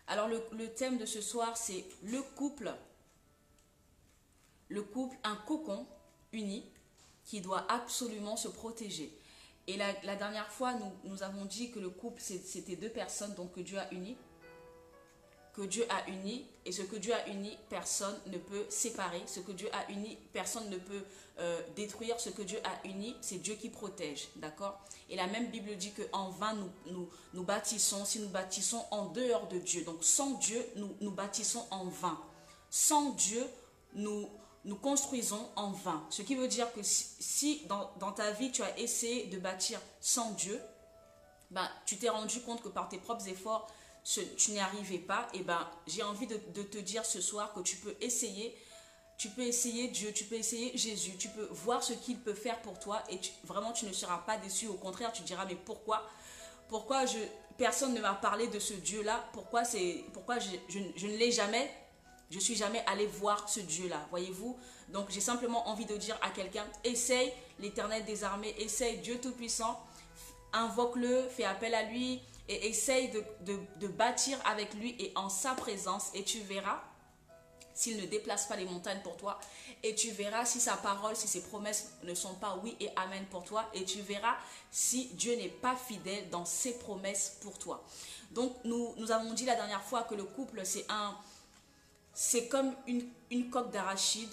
Alors le thème de ce soir, c'est le couple, un cocon uni qui doit absolument se protéger. Et la dernière fois, nous avons dit que le couple, c'était deux personnes donc que Dieu a unies. Que Dieu a uni, et ce que Dieu a uni, personne ne peut séparer. Ce que Dieu a uni, personne ne peut détruire. Ce que Dieu a uni, c'est Dieu qui protège, d'accord? Et la même Bible dit qu'en vain nous bâtissons, si nous bâtissons en dehors de Dieu. Donc sans Dieu, nous bâtissons en vain. Sans Dieu, nous construisons en vain. Ce qui veut dire que si dans ta vie, tu as essayé de bâtir sans Dieu, ben, tu t'es rendu compte que par tes propres efforts, tu n'y arrivais pas, et ben j'ai envie de te dire ce soir que tu peux essayer Dieu, tu peux essayer Jésus, tu peux voir ce qu'il peut faire pour toi et vraiment tu ne seras pas déçu, au contraire tu diras mais pourquoi personne ne m'a parlé de ce Dieu là, pourquoi je ne l'ai jamais, je suis jamais allé voir ce Dieu là, voyez-vous. Donc j'ai simplement envie de dire à quelqu'un, essaye l'Éternel des armées, essaye Dieu Tout-Puissant, invoque-le, fais appel à lui et essaye de bâtir avec lui et en sa présence, et tu verras s'il ne déplace pas les montagnes pour toi, et tu verras si sa parole, si ses promesses ne sont pas oui et amen pour toi, et tu verras si Dieu n'est pas fidèle dans ses promesses pour toi. Donc nous avons dit la dernière fois que le couple c'est comme une coque d'arachide.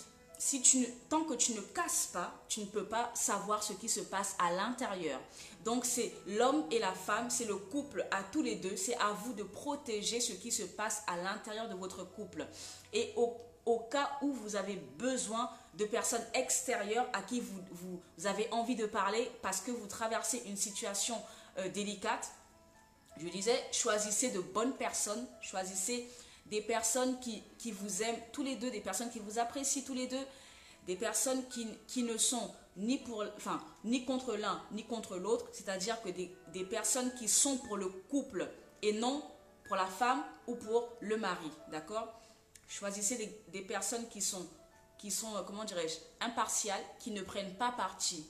Tant que tu ne casses pas, tu ne peux pas savoir ce qui se passe à l'intérieur. Donc c'est l'homme et la femme, c'est le couple à tous les deux. C'est à vous de protéger ce qui se passe à l'intérieur de votre couple. Et au cas où vous avez besoin de personnes extérieures à qui vous avez envie de parler parce que vous traversez une situation délicate, je disais, choisissez de bonnes personnes, choisissez des personnes qui vous aiment tous les deux, des personnes qui vous apprécient tous les deux, des personnes qui ne sont ni contre l'un ni contre l'autre, c'est-à-dire que des personnes qui sont pour le couple et non pour la femme ou pour le mari, d'accord? Choisissez des personnes qui sont comment dirais-je, impartiales, qui ne prennent pas parti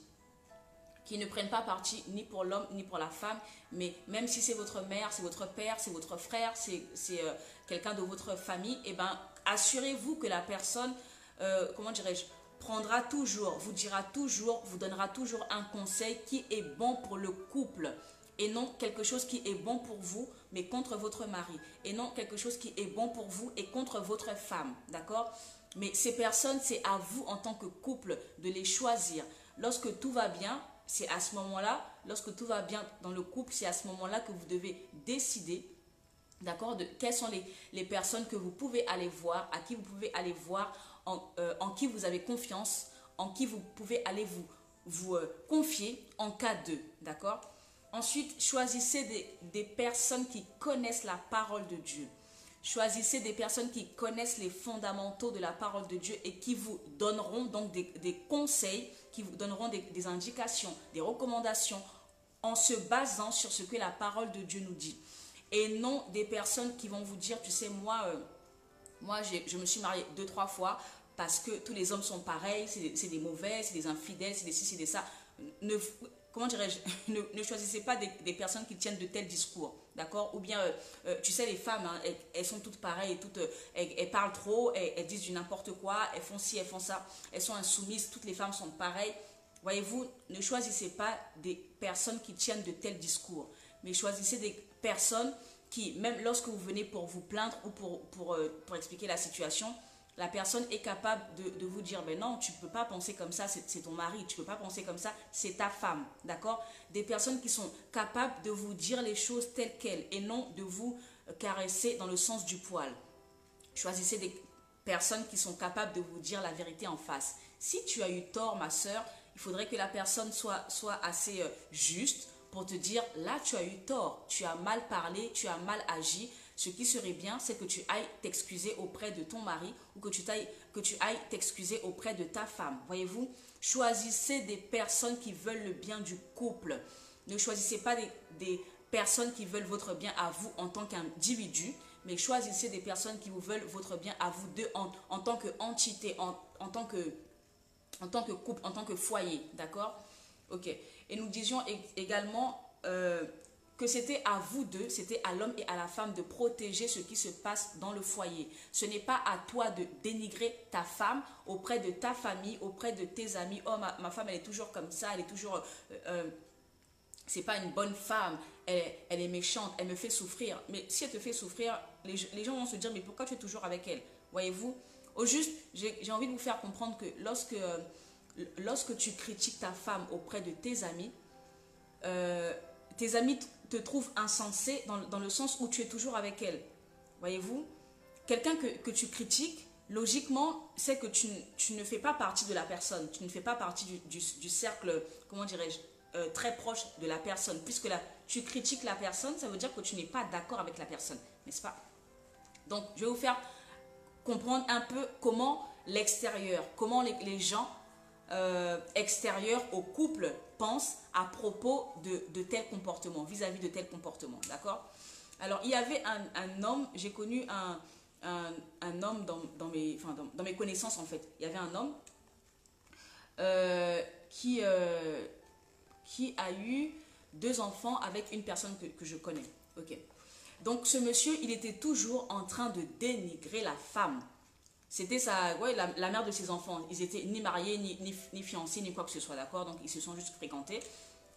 ni pour l'homme ni pour la femme, mais même si c'est votre mère, c'est votre père, c'est votre frère, c'est quelqu'un de votre famille, et ben assurez-vous que la personne, comment dirais-je, prendra toujours, vous dira toujours, vous donnera toujours un conseil qui est bon pour le couple, et non quelque chose qui est bon pour vous, mais contre votre mari, et non quelque chose qui est bon pour vous et contre votre femme, d'accord? Mais ces personnes, c'est à vous en tant que couple de les choisir. Lorsque tout va bien, c'est à ce moment-là, lorsque tout va bien dans le couple, c'est à ce moment-là que vous devez décider, d'accord, de quelles sont les personnes que vous pouvez aller voir, à qui vous pouvez aller voir, en qui vous avez confiance, en qui vous pouvez aller vous confier en cas de, d'accord. Ensuite, choisissez des personnes qui connaissent la parole de Dieu. Choisissez des personnes qui connaissent les fondamentaux de la parole de Dieu et qui vous donneront donc des conseils, qui vous donneront des indications, des recommandations en se basant sur ce que la parole de Dieu nous dit. Et non des personnes qui vont vous dire, tu sais, moi je me suis mariée 2-3 fois parce que tous les hommes sont pareils, c'est des mauvais, c'est des infidèles, c'est des ci, c'est des ça. Comment dirais-je, ne choisissez pas des personnes qui tiennent de tels discours, d'accord? Ou bien, tu sais, les femmes, hein, elles sont toutes pareilles, elles parlent trop, elles disent du n'importe quoi, elles font ci, elles font ça, elles sont insoumises, toutes les femmes sont pareilles. Voyez-vous, ne choisissez pas des personnes qui tiennent de tels discours, mais choisissez des personnes qui, même lorsque vous venez pour vous plaindre ou pour expliquer la situation, la personne est capable de vous dire, ben non, tu ne peux pas penser comme ça, c'est ton mari, tu ne peux pas penser comme ça, c'est ta femme, d'accord? Des personnes qui sont capables de vous dire les choses telles quelles et non de vous caresser dans le sens du poil. Choisissez des personnes qui sont capables de vous dire la vérité en face. Si tu as eu tort, ma soeur, il faudrait que la personne soit assez juste pour te dire, là tu as eu tort, tu as mal parlé, tu as mal agi. Ce qui serait bien, c'est que tu ailles t'excuser auprès de ton mari ou que tu ailles t'excuser auprès de ta femme. Voyez-vous, choisissez des personnes qui veulent le bien du couple. Ne choisissez pas des personnes qui veulent votre bien à vous en tant qu'individu, mais choisissez des personnes qui vous veulent votre bien à vous deux en tant qu'entité, en tant que couple, en tant que foyer, d'accord? Ok. Et nous disions également que c'était à vous deux, c'était à l'homme et à la femme de protéger ce qui se passe dans le foyer. Ce n'est pas à toi de dénigrer ta femme auprès de ta famille, auprès de tes amis. Oh, ma femme, elle est toujours comme ça, elle est toujours... c'est pas une bonne femme, elle est méchante, elle me fait souffrir. Mais si elle te fait souffrir, les gens vont se dire, mais pourquoi tu es toujours avec elle? Voyez-vous? Au juste, j'ai envie de vous faire comprendre que lorsque tu critiques ta femme auprès de tes amis te trouvent insensé dans le sens où tu es toujours avec elle. Voyez-vous? Quelqu'un que tu critiques, logiquement, c'est que tu ne fais pas partie de la personne. Tu ne fais pas partie du cercle, comment dirais-je, très proche de la personne. Puisque là, tu critiques la personne, ça veut dire que tu n'es pas d'accord avec la personne. N'est-ce pas? Donc, je vais vous faire comprendre un peu comment l'extérieur, comment les gens extérieurs au couple pensent à propos de tel comportement, vis-à-vis de tel comportement, d'accord? Alors, il y avait un homme, j'ai connu un homme dans mes connaissances, en fait. Il y avait un homme qui a eu 2 enfants avec une personne que je connais, ok? Donc, ce monsieur, il était toujours en train de dénigrer la femme. C'était la mère de ses enfants. Ils étaient ni mariés, ni fiancés, ni quoi que ce soit, d'accord? Donc, ils se sont juste fréquentés.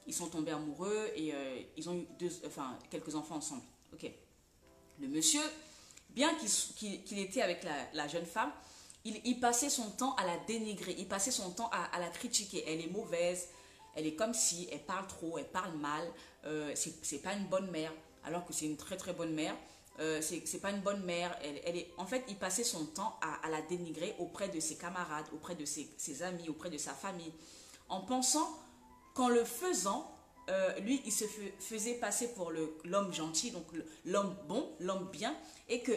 Ils sont tombés amoureux et ils ont eu quelques enfants ensemble. Ok. Le monsieur, bien qu'il était avec la jeune femme, il passait son temps à la dénigrer. Il passait son temps à la critiquer. Elle est mauvaise, elle est comme si, elle parle trop, elle parle mal. C'est pas une bonne mère, alors que c'est une très très bonne mère. C'est pas une bonne mère. En fait, il passait son temps à la dénigrer auprès de ses camarades, auprès de ses amis, auprès de sa famille, en pensant qu'en le faisant, lui, il se faisait passer pour l'homme gentil, donc l'homme bon, l'homme bien, et que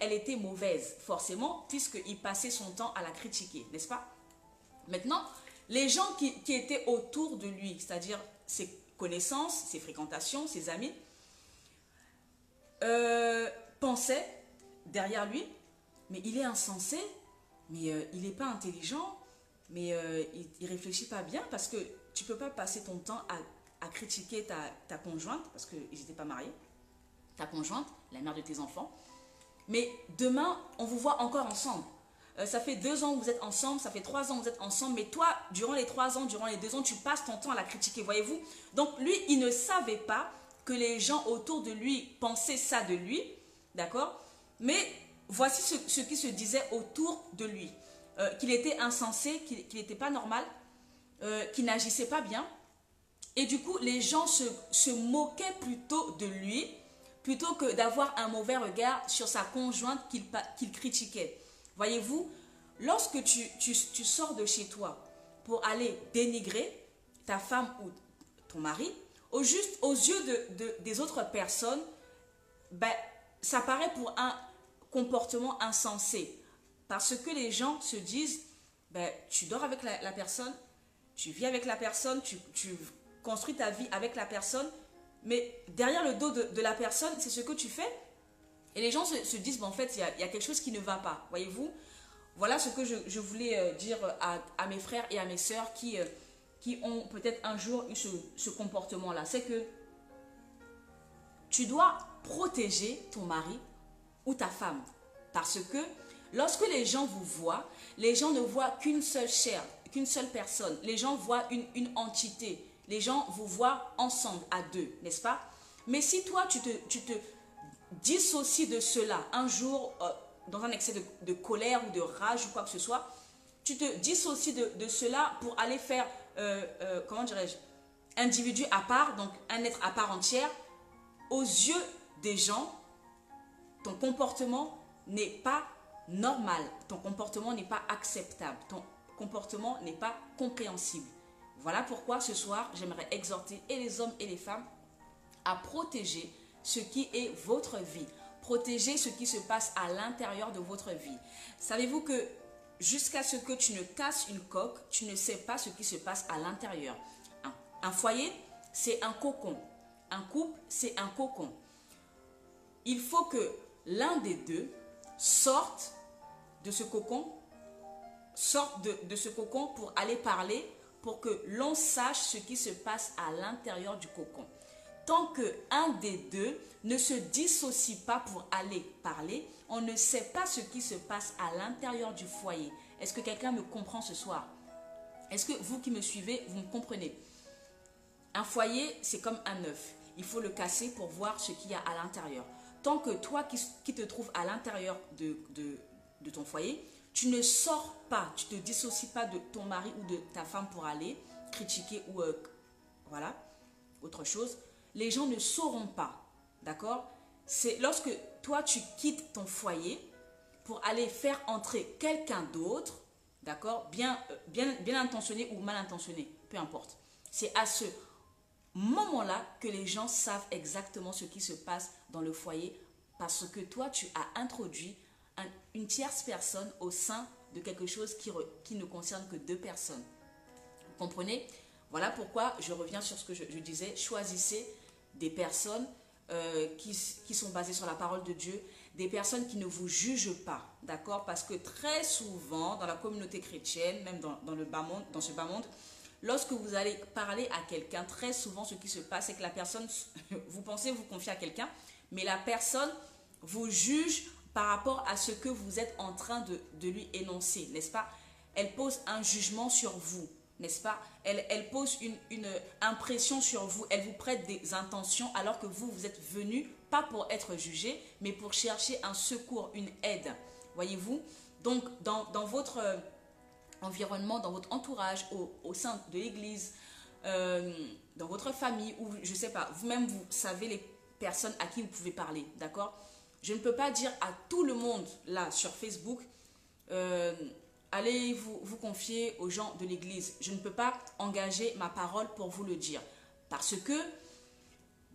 elle était mauvaise, forcément, puisqu'il passait son temps à la critiquer, n'est-ce pas? Maintenant, les gens qui étaient autour de lui, c'est-à-dire ses connaissances, ses fréquentations, ses amis, pensait derrière lui, mais il est insensé, mais il n'est pas intelligent, mais il réfléchit pas bien, parce que tu peux pas passer ton temps à critiquer ta conjointe, parce qu'ils n'étaient pas mariés, ta conjointe, la mère de tes enfants, mais demain, on vous voit encore ensemble. Ça fait 2 ans que vous êtes ensemble, ça fait 3 ans que vous êtes ensemble, mais toi, durant les 3 ans, durant les 2 ans, tu passes ton temps à la critiquer, voyez-vous? Donc lui, il ne savait pas que les gens autour de lui pensaient ça de lui, d'accord? Mais voici ce qui se disait autour de lui. Qu'il était insensé, qu'il n'était pas normal, qu'il n'agissait pas bien. Et du coup, les gens se moquaient plutôt de lui, plutôt que d'avoir un mauvais regard sur sa conjointe qu'il critiquait. Voyez-vous, lorsque tu sors de chez toi pour aller dénigrer ta femme ou ton mari, aux yeux des autres personnes, ben, ça paraît pour un comportement insensé. Parce que les gens se disent, ben, tu dors avec la personne, tu vis avec la personne, tu construis ta vie avec la personne, mais derrière le dos de la personne, c'est ce que tu fais. Et les gens se disent, ben, en fait, il y a quelque chose qui ne va pas. Voyez-vous? Voilà ce que je voulais dire à mes frères et à mes sœurs qui ont peut-être un jour eu ce comportement-là. C'est que tu dois protéger ton mari ou ta femme. Parce que lorsque les gens vous voient, les gens ne voient qu'une seule chair, qu'une seule personne. Les gens voient une entité. Les gens vous voient ensemble, à 2, n'est-ce pas? Mais si toi, tu te dissocies de cela un jour, dans un excès de colère ou de rage ou quoi que ce soit, tu te dissocies de cela pour aller faire, comment dirais-je, individu à part, donc un être à part entière. Aux yeux des gens, ton comportement n'est pas normal, ton comportement n'est pas acceptable, ton comportement n'est pas compréhensible. Voilà pourquoi ce soir, j'aimerais exhorter et les hommes et les femmes à protéger ce qui est votre vie, protéger ce qui se passe à l'intérieur de votre vie. Savez-vous que jusqu'à ce que tu ne casses une coque, tu ne sais pas ce qui se passe à l'intérieur. Un foyer, c'est un cocon. Un couple, c'est un cocon. Il faut que l'un des deux sorte de ce cocon, de ce cocon pour aller parler, pour que l'on sache ce qui se passe à l'intérieur du cocon. tant qu'un des deux ne se dissocie pas pour aller parler, on ne sait pas ce qui se passe à l'intérieur du foyer. Est-ce que quelqu'un me comprend ce soir? Est-ce que vous qui me suivez, vous me comprenez? Un foyer, c'est comme un œuf. Il faut le casser pour voir ce qu'il y a à l'intérieur. Tant que toi qui te trouves à l'intérieur de ton foyer, tu ne sors pas, tu ne te dissocies pas de ton mari ou de ta femme pour aller critiquer ou voilà, autre chose. Les gens ne sauront pas, d'accord? C'est lorsque toi tu quittes ton foyer pour aller faire entrer quelqu'un d'autre, d'accord? Bien intentionné ou mal intentionné, peu importe. C'est à ce moment-là que les gens savent exactement ce qui se passe dans le foyer parce que toi, tu as introduit une tierce personne au sein de quelque chose qui ne concerne que deux personnes. Vous comprenez? Voilà pourquoi je reviens sur ce que je disais. Choisissez des personnes qui sont basées sur la parole de Dieu, des personnes qui ne vous jugent pas, d'accord? Parce que très souvent, dans la communauté chrétienne, même dans ce bas monde, lorsque vous allez parler à quelqu'un, très souvent ce qui se passe, c'est que la personne, vous pensez vous confier à quelqu'un, mais la personne vous juge par rapport à ce que vous êtes en train de lui énoncer, n'est-ce pas? Elle pose un jugement sur vous, n'est-ce pas? Elle pose une impression sur vous, elle vous prête des intentions alors que vous êtes venu, pas pour être jugé, mais pour chercher un secours, une aide, voyez-vous? Donc, dans votre environnement, dans votre entourage, au sein de l'église, dans votre famille, ou je ne sais pas, vous-même vous savez les personnes à qui vous pouvez parler, d'accord? Je ne peux pas dire à tout le monde là sur Facebook, allez vous confier aux gens de l'église. Je ne peux pas engager ma parole pour vous le dire. Parce que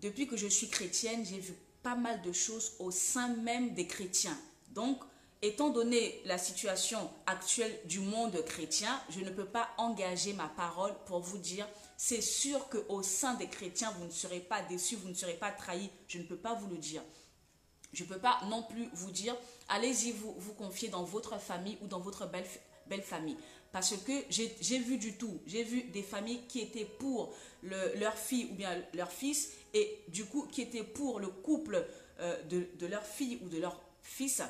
depuis que je suis chrétienne, j'ai vu pas mal de choses au sein même des chrétiens. Donc, étant donné la situation actuelle du monde chrétien, je ne peux pas engager ma parole pour vous dire, c'est sûr qu'au sein des chrétiens, vous ne serez pas déçus, vous ne serez pas trahis. Je ne peux pas vous le dire. Je ne peux pas non plus vous dire, allez-y vous confier dans votre famille ou dans votre belle famille. Parce que j'ai vu du tout. J'ai vu des familles qui étaient pour leur fille ou bien leur fils et du coup qui étaient pour le couple de leur fille ou de leur fils.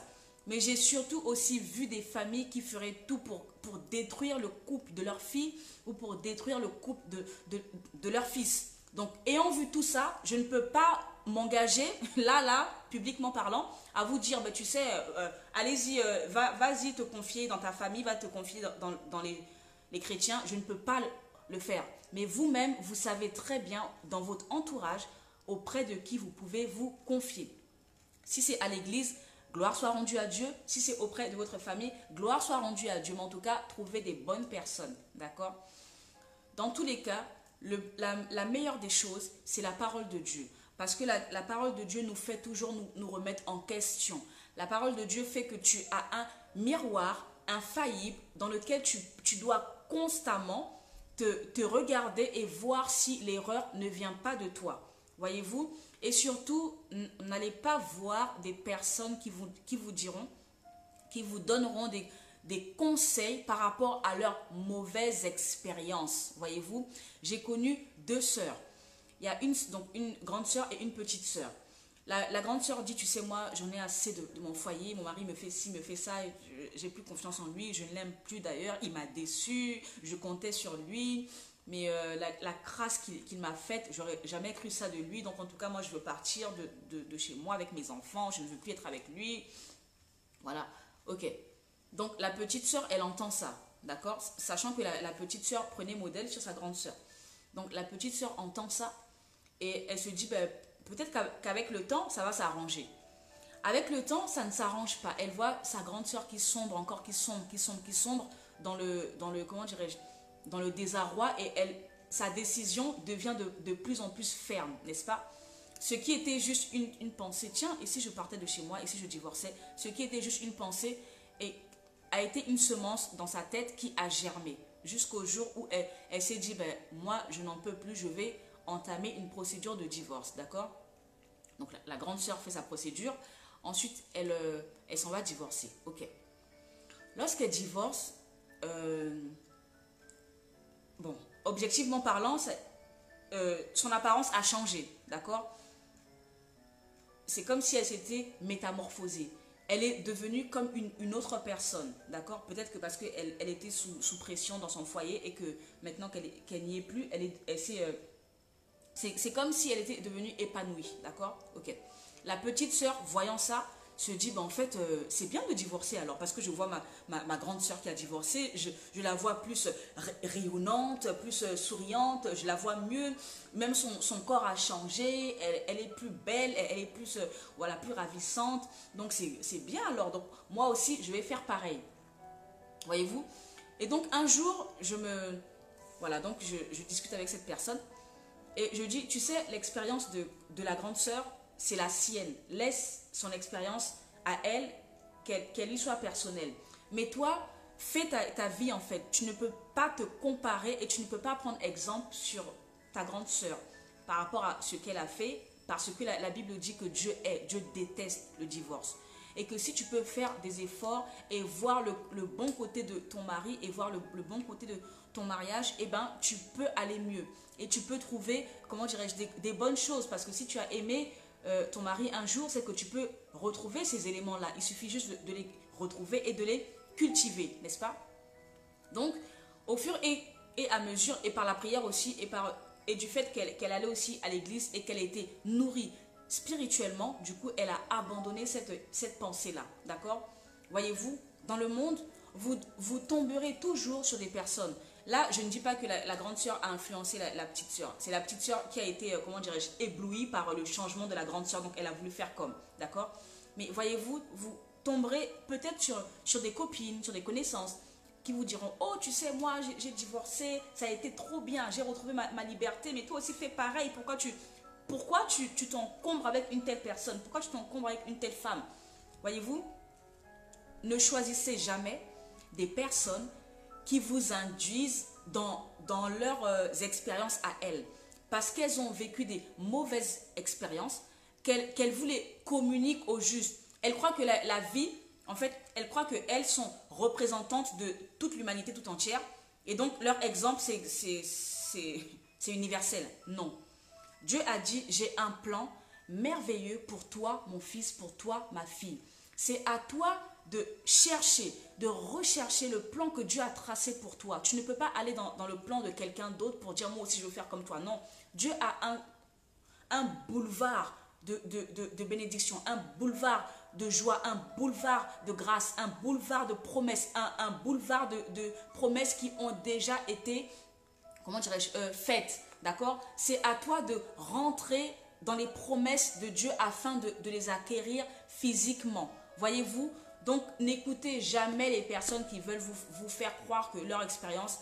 Mais j'ai surtout aussi vu des familles qui feraient tout pour détruire le couple de leur fille ou pour détruire le couple de leur fils. Donc, ayant vu tout ça, je ne peux pas m'engager, là, publiquement parlant, à vous dire, bah, tu sais, allez-y, vas-y te confier dans ta famille, va te confier dans les chrétiens. Je ne peux pas le faire. Mais vous-même, vous savez très bien, dans votre entourage, auprès de qui vous pouvez vous confier. Si c'est à l'église, gloire soit rendue à Dieu. Si c'est auprès de votre famille, gloire soit rendue à Dieu. Mais en tout cas, trouvez des bonnes personnes, d'accord? Dans tous les cas, la meilleure des choses, c'est la parole de Dieu. Parce que la parole de Dieu nous fait toujours nous remettre en question. La parole de Dieu fait que tu as un miroir infaillible dans lequel tu dois constamment te regarder et voir si l'erreur ne vient pas de toi. Voyez-vous? Et surtout, n'allez pas voir des personnes qui vous diront, qui vous donneront des conseils par rapport à leur mauvaise expérience. Voyez-vous, j'ai connu deux sœurs. Il y a une grande sœur et une petite sœur. La grande sœur dit, tu sais, moi, j'en ai assez de mon foyer, mon mari me fait ci, me fait ça, j'ai plus confiance en lui, je ne l'aime plus d'ailleurs, il m'a déçue, je comptais sur lui, mais la crasse qu'il m'a faite, j'aurais jamais cru ça de lui, donc en tout cas, moi, je veux partir de chez moi avec mes enfants, je ne veux plus être avec lui. Voilà, ok. Donc la petite sœur, elle entend ça, d'accord? Sachant que la petite sœur prenait modèle sur sa grande sœur. Donc la petite sœur entend ça et elle se dit, ben, peut-être qu'avec le temps, ça va s'arranger. Avec le temps, ça ne s'arrange pas. Elle voit sa grande sœur qui sombre, encore qui sombre dans le comment dirais-je, dans le désarroi et sa décision devient de plus en plus ferme, n'est-ce pas? Ce qui était juste une pensée, tiens, et si je partais de chez moi, et si je divorçais, ce qui était juste une pensée a été une semence dans sa tête qui a germé jusqu'au jour où elle s'est dit, ben, moi, je n'en peux plus, je vais entamer une procédure de divorce, d'accord? Donc, la grande sœur fait sa procédure. Ensuite, elle s'en va divorcer, ok. Lorsqu'elle divorce, bon, objectivement parlant, son apparence a changé, d'accord? C'est comme si elle s'était métamorphosée. Elle est devenue comme une autre personne, d'accord? Peut-être que parce qu'elle était sous pression dans son foyer et que maintenant qu'elle n'y est plus, c'est comme si elle était devenue épanouie, d'accord? Ok. La petite sœur, voyant ça, se dit, ben en fait, c'est bien de divorcer alors, parce que je vois ma grande sœur qui a divorcé, je la vois plus rayonnante, plus souriante, je la vois mieux, même son corps a changé, elle est plus belle, elle est plus, voilà, plus ravissante, donc c'est bien alors, donc moi aussi, je vais faire pareil, voyez-vous? Et donc un jour, voilà, donc je discute avec cette personne, et je dis, tu sais, l'expérience de la grande sœur, c'est la sienne. Laisse son expérience à elle, qu'elle lui soit personnelle. Mais toi, fais ta vie en fait. Tu ne peux pas te comparer et tu ne peux pas prendre exemple sur ta grande sœur par rapport à ce qu'elle a fait, parce que la Bible dit que Dieu déteste le divorce. Et que si tu peux faire des efforts et voir le bon côté de ton mari et voir le bon côté de ton mariage, eh ben, tu peux aller mieux. Et tu peux trouver, comment dirais-je, des bonnes choses. Parce que si tu as aimé ton mari un jour, c'est que tu peux retrouver ces éléments-là. Il suffit juste de les retrouver et de les cultiver, n'est-ce pas? Donc, au fur et à mesure, et par la prière aussi, et du fait qu'elle allait aussi à l'église et qu'elle a été nourrie spirituellement, du coup, elle a abandonné cette pensée-là, d'accord? Voyez-vous, dans le monde, vous tomberez toujours sur des personnes. Là, je ne dis pas que la grande sœur a influencé la petite sœur. C'est la petite sœur qui a été, comment dirais-je, éblouie par le changement de la grande sœur. Donc, elle a voulu faire comme, d'accord? Mais voyez-vous, vous tomberez peut-être sur des copines, sur des connaissances qui vous diront, oh, tu sais, moi, j'ai divorcé, ça a été trop bien, j'ai retrouvé ma liberté, mais toi aussi, fais pareil. Pourquoi tu t'encombres avec une telle personne? Pourquoi tu t'encombres avec une telle femme? Voyez-vous, ne choisissez jamais des personnes qui vous induisent dans leurs expériences à elles. Parce qu'elles ont vécu des mauvaises expériences, qu'elles vous les communiquent au juste. Elles croient que la vie, en fait, elles croient qu'elles sont représentantes de toute l'humanité tout entière. Et donc, leur exemple, c'est universel. Non. Dieu a dit, j'ai un plan merveilleux pour toi, mon fils, pour toi, ma fille. C'est à toi de chercher, de rechercher le plan que Dieu a tracé pour toi. Tu ne peux pas aller dans le plan de quelqu'un d'autre pour dire, moi aussi, je veux faire comme toi. Non. Dieu a un boulevard de bénédiction, un boulevard de joie, un boulevard de grâce, un boulevard de promesses, un boulevard de promesses qui ont déjà été, comment dirais-je, faites. D'accord? C'est à toi de rentrer dans les promesses de Dieu afin de les acquérir physiquement. Voyez-vous? Donc, n'écoutez jamais les personnes qui veulent vous faire croire que leurs expériences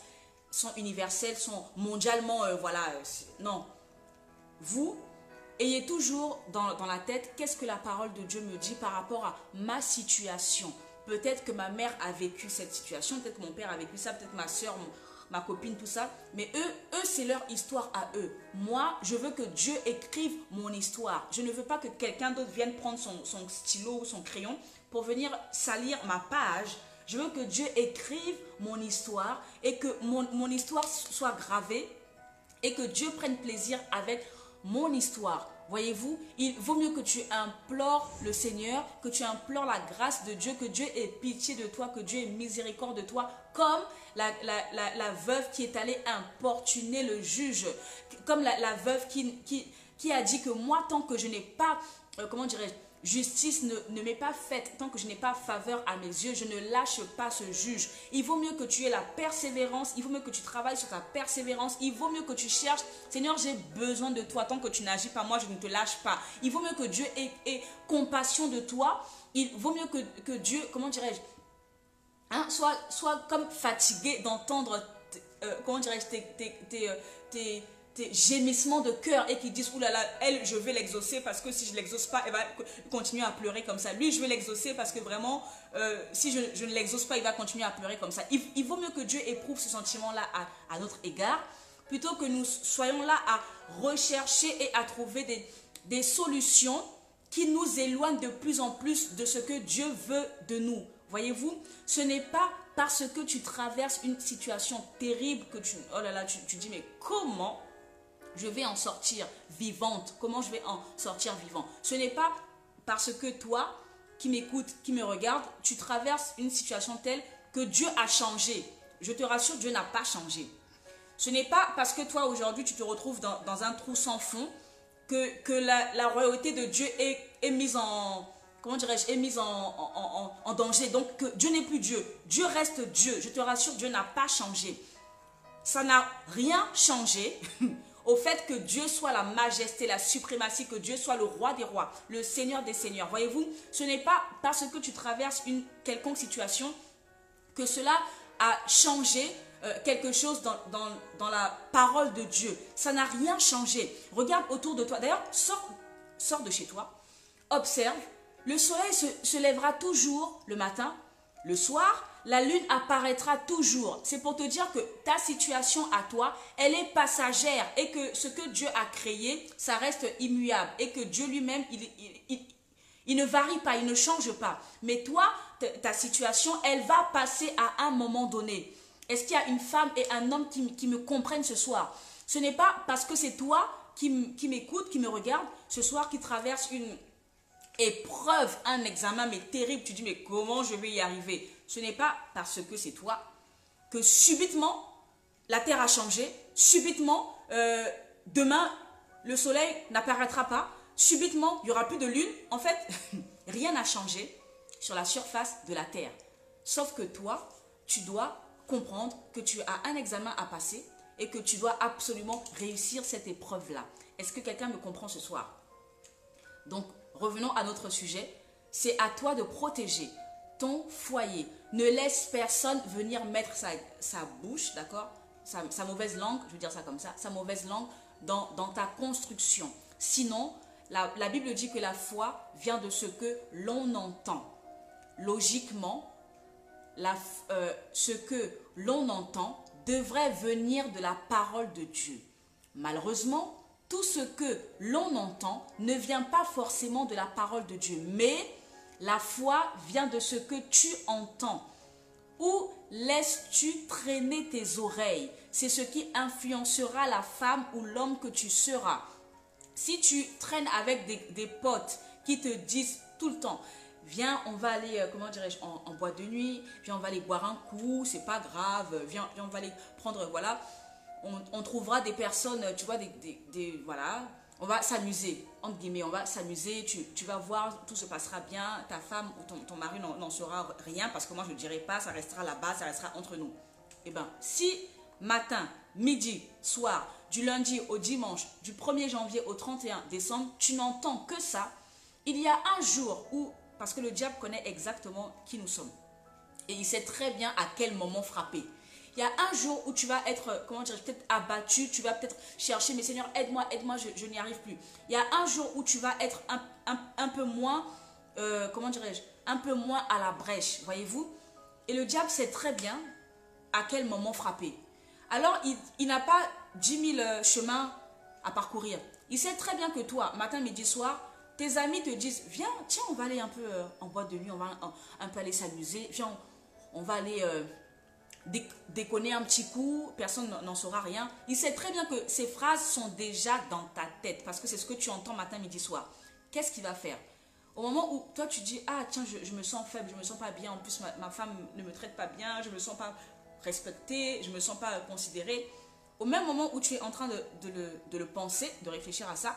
sont universelles, sont mondialement, non. Vous, ayez toujours dans la tête, qu'est-ce que la parole de Dieu me dit par rapport à ma situation? Peut-être que ma mère a vécu cette situation, peut-être que mon père a vécu ça, peut-être ma soeur, ma copine, tout ça. Mais eux, c'est leur histoire à eux. Moi, je veux que Dieu écrive mon histoire. Je ne veux pas que quelqu'un d'autre vienne prendre son stylo ou son crayon pour venir salir ma page. Je veux que Dieu écrive mon histoire et que mon histoire soit gravée et que Dieu prenne plaisir avec mon histoire. Voyez-vous, il vaut mieux que tu implores le Seigneur, que tu implores la grâce de Dieu, que Dieu ait pitié de toi, que Dieu ait miséricorde de toi, comme la veuve qui est allée importuner le juge, comme la veuve qui a dit que moi, tant que je n'ai pas, comment dirais-je, justice ne m'est pas faite, tant que je n'ai pas faveur à mes yeux, je ne lâche pas ce juge. Il vaut mieux que tu aies la persévérance, il vaut mieux que tu travailles sur ta persévérance, il vaut mieux que tu cherches, Seigneur, j'ai besoin de toi, tant que tu n'agis pas, moi je ne te lâche pas. Il vaut mieux que Dieu ait compassion de toi, il vaut mieux que Dieu, comment dirais-je, hein, soit comme fatigué d'entendre, comment dirais-je, tes gémissements de cœur et qui disent, oulala, elle, je vais l'exaucer parce que si je ne l'exauce pas, elle va continuer à pleurer comme ça. Lui, je vais l'exaucer parce que vraiment, si je ne l'exauce pas, il va continuer à pleurer comme ça. Il vaut mieux que Dieu éprouve ce sentiment-là à notre égard, plutôt que nous soyons là à rechercher et à trouver des solutions qui nous éloignent de plus en plus de ce que Dieu veut de nous. Voyez-vous, ce n'est pas parce que tu traverses une situation terrible que tu dis, mais comment je vais en sortir vivante? Comment je vais en sortir vivant? Ce n'est pas parce que toi, qui m'écoutes, qui me regarde, tu traverses une situation telle que Dieu a changé. Je te rassure, Dieu n'a pas changé. Ce n'est pas parce que toi, aujourd'hui, tu te retrouves dans un trou sans fond que la royauté de Dieu est mise en... Comment dirais-je, est mise en danger. Donc, que Dieu n'est plus Dieu. Dieu reste Dieu. Je te rassure, Dieu n'a pas changé. Ça n'a rien changé au fait que Dieu soit la majesté, la suprématie, que Dieu soit le roi des rois, le Seigneur des seigneurs. Voyez-vous, ce n'est pas parce que tu traverses une quelconque situation que cela a changé quelque chose dans la parole de Dieu. Ça n'a rien changé. Regarde autour de toi. D'ailleurs, sors de chez toi. Observe. Le soleil se lèvera toujours le matin, le soir, la lune apparaîtra toujours. C'est pour te dire que ta situation à toi, elle est passagère et que ce que Dieu a créé, ça reste immuable et que Dieu lui-même, il ne varie pas, il ne change pas. Mais toi, ta situation, elle va passer à un moment donné. Est-ce qu'il y a une femme et un homme qui me comprennent ce soir? Ce n'est pas parce que c'est toi qui m'écoute, qui me regarde ce soir, qui traverse une épreuve, un examen, mais terrible. Tu dis, mais comment je vais y arriver? Ce n'est pas parce que c'est toi que subitement, la terre a changé. Subitement, demain, le soleil n'apparaîtra pas. Subitement, il n'y aura plus de lune. En fait, rien n'a changé sur la surface de la terre. Sauf que toi, tu dois comprendre que tu as un examen à passer et que tu dois absolument réussir cette épreuve-là. Est-ce que quelqu'un me comprend ce soir? Donc, revenons à notre sujet. C'est à toi de protéger ton foyer. Ne laisse personne venir mettre sa bouche, d'accord, sa mauvaise langue, je veux dire ça comme ça, sa mauvaise langue dans ta construction. Sinon, la Bible dit que la foi vient de ce que l'on entend. Logiquement, ce que l'on entend devrait venir de la parole de Dieu. Malheureusement, tout ce que l'on entend ne vient pas forcément de la parole de Dieu, mais la foi vient de ce que tu entends. Où laisses-tu traîner tes oreilles? C'est ce qui influencera la femme ou l'homme que tu seras. Si tu traînes avec des potes qui te disent tout le temps, viens, on va aller, comment dirais-je, en boîte de nuit, viens, on va aller boire un coup, c'est pas grave, viens, on va aller prendre, voilà. On trouvera des personnes, tu vois, voilà, on va s'amuser, entre guillemets, on va s'amuser, tu vas voir, tout se passera bien, ta femme ou ton mari n'en saura rien, parce que moi je ne dirai pas, ça restera là-bas, ça restera entre nous. Eh bien, si matin, midi, soir, du lundi au dimanche, du 1er janvier au 31 décembre, tu n'entends que ça, il y a un jour où, parce que le diable connaît exactement qui nous sommes, et il sait très bien à quel moment frapper. Il y a un jour où tu vas être, comment dire, peut-être abattu, tu vas peut-être chercher, mais Seigneur, aide-moi, je n'y arrive plus. Il y a un jour où tu vas être un peu moins, comment dirais-je, un peu moins à la brèche, voyez-vous. Et le diable sait très bien à quel moment frapper. Alors, il n'a pas 10 000 chemins à parcourir. Il sait très bien que toi, matin, midi, soir, tes amis te disent, viens, tiens, on va aller un peu en boîte de nuit, on va un peu aller s'amuser, viens, on va aller... déconner un petit coup, personne n'en saura rien. Il sait très bien que ces phrases sont déjà dans ta tête parce que c'est ce que tu entends matin, midi, soir. Qu'est-ce qu'il va faire? Au moment où toi tu dis, ah tiens, je me sens faible, je me sens pas bien, en plus ma femme ne me traite pas bien, je me sens pas respectée, je me sens pas considérée. Au même moment où tu es en train de le penser, de réfléchir à ça,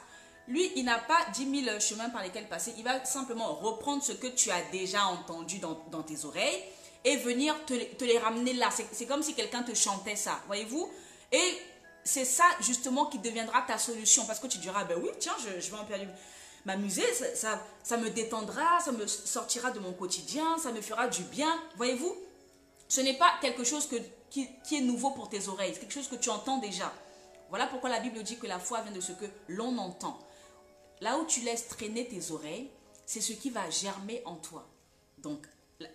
lui, il n'a pas 10 000 chemins par lesquels passer. Il va simplement reprendre ce que tu as déjà entendu dans tes oreilles et venir te les ramener là. C'est comme si quelqu'un te chantait ça, voyez-vous? Et c'est ça justement qui deviendra ta solution. Parce que tu diras, ben oui, tiens, je vais un peu m'amuser, ça me détendra, ça me sortira de mon quotidien, ça me fera du bien, voyez-vous? Ce n'est pas quelque chose qui est nouveau pour tes oreilles, c'est quelque chose que tu entends déjà. Voilà pourquoi la Bible dit que la foi vient de ce que l'on entend. Là où tu laisses traîner tes oreilles, c'est ce qui va germer en toi. Donc,